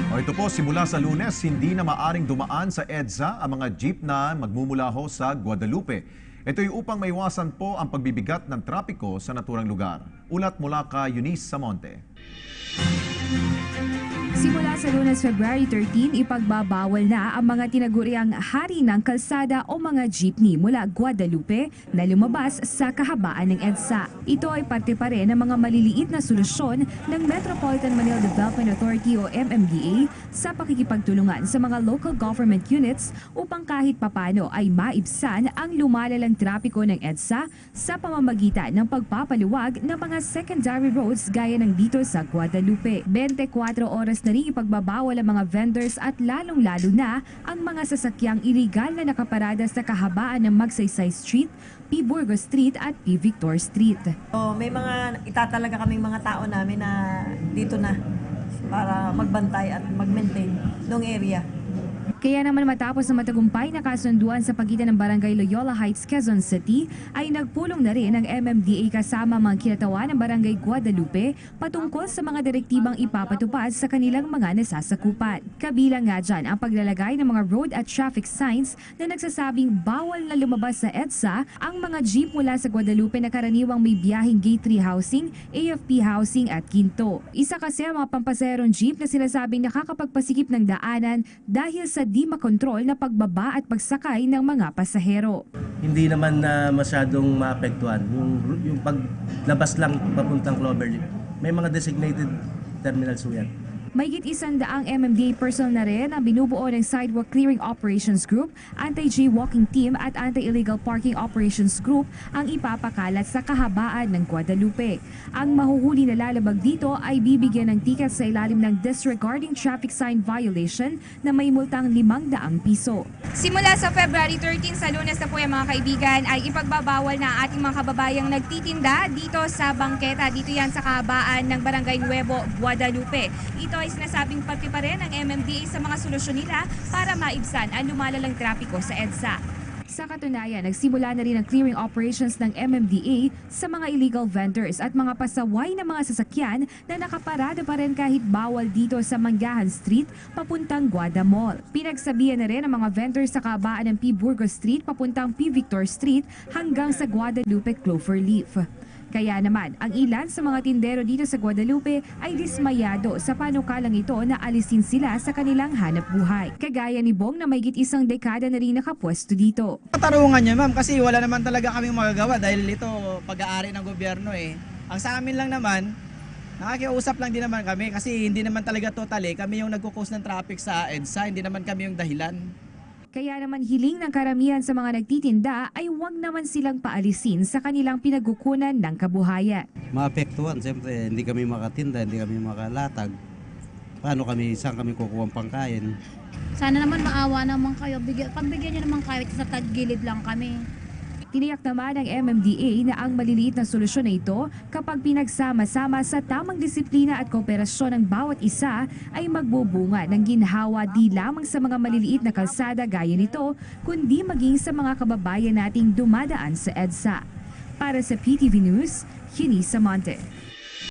O ito po, simula sa Lunes, hindi na maaring dumaan sa EDSA ang mga jeep na magmumula ho sa Guadalupe. Ito'y upang maiwasan po ang pagbibigat ng trapiko sa naturang lugar. Ulat mula kay Eunice Samonte. Simula sa Lunes, February 13, ipagbabawal na ang mga tinaguriang hari ng kalsada o mga jeepney mula Guadalupe na lumabas sa kahabaan ng EDSA. Ito ay parte pa rin ng mga maliliit na solusyon ng Metropolitan Manila Development Authority o MMDA sa pakikipagtulungan sa mga local government units upang kahit papano ay maibsan ang lumalalang trapiko ng EDSA sa pamamagitan ng pagpapaluwag ng mga secondary roads gaya ng dito sa Guadalupe. 24 oras na rin ipagbabawal ang mga vendors at lalong-lalo na ang mga sasakyang iligal na nakaparada sa kahabaan ng Magsaysay Street, P. Burgos Street at P. Victor Street. May mga itatalaga kaming mga tao namin na dito na para magbantay at mag-maintain ng area. Kaya naman matapos na matagumpay na kasunduan sa pagitan ng Barangay Loyola Heights, Quezon City, ay nagpulong na rin ang MMDA kasama mga kinatawan ng Barangay Guadalupe patungkol sa mga direktibang ipapatupad sa kanilang mga nasasakupan. Kabilang nga dyan ang paglalagay ng mga road at traffic signs na nagsasabing bawal na lumabas sa EDSA ang mga jeep mula sa Guadalupe na karaniwang may biyaheng Gate 3 housing, AFP housing at Ginto. Isa kasi ang mga pampasaherong jeep na sinasabing nakakapagpasikip ng daanan dahil sa di makontrol na pagbaba at pagsakay ng mga pasahero. Hindi naman na masyadong maapektuhan. Yung paglabas lang papuntang Cloverleaf, may mga designated terminals po yan. Mahigit 100 MMDA personnel na rin ang binubuo ng Sidewalk Clearing Operations Group, Anti-Jaywalking Team at Anti-Illegal Parking Operations Group ang ipapakalat sa kahabaan ng Guadalupe. Ang mahuhuli na lalabag dito ay bibigyan ng ticket sa ilalim ng Disregarding Traffic Sign Violation na may multang 500 piso. Simula sa February 13 sa Lunes na po yung mga kaibigan ay ipagbabawal na ang ating mga kababayang nagtitinda dito sa bangketa. Dito yan sa kahabaan ng Barangay Nuevo, Guadalupe. Ito ay sinasabing parte pa rin ng MMDA sa mga solusyon nila para maibsan ang lumalalang trapiko sa EDSA. Sa katunayan, nagsimula na rin ang clearing operations ng MMDA sa mga illegal vendors at mga pasaway na mga sasakyan na nakaparada pa rin kahit bawal dito sa Manggahan Street papuntang Guada Mall. Pinagsabihan na rin ang mga vendors sa kahabaan ng P. Burgos Street papuntang P. Victor Street hanggang sa Guadalupe Cloverleaf. Kaya naman, ang ilan sa mga tindero dito sa Guadalupe ay dismayado sa panukalang ito na alisin sila sa kanilang hanap buhay. Kagaya ni Bong na mahigit 1 dekada na rin nakapwesto dito. Katarungan niya ma'am kasi wala naman talaga kaming magagawa dahil ito pag-aari ng gobyerno eh. Ang sa amin lang naman, nakikiusap lang din naman kami kasi hindi naman talaga totally kami yung nagkukos ng traffic sa EDSA, hindi naman kami yung dahilan. Kaya naman hiling ng karamihan sa mga nagtitinda ay huwag naman silang paalisin sa kanilang pinagkukunan ng kabuhayan. Maapektuhan, siyempre hindi kami makatinda, hindi kami makalatag. Paano kami, saan kami kukuha ang pangkain? Sana naman maawa naman kayo, pagbigyan niyo naman kahit sa tagilid lang kami. Tiniyak naman ng MMDA na ang maliliit na solusyon na ito kapag pinagsama-sama sa tamang disiplina at kooperasyon ng bawat isa ay magbubunga ng ginhawa di lamang sa mga maliliit na kalsada gaya nito kundi maging sa mga kababayan nating dumadaan sa EDSA. Para sa PTV News, Eunice Samonte.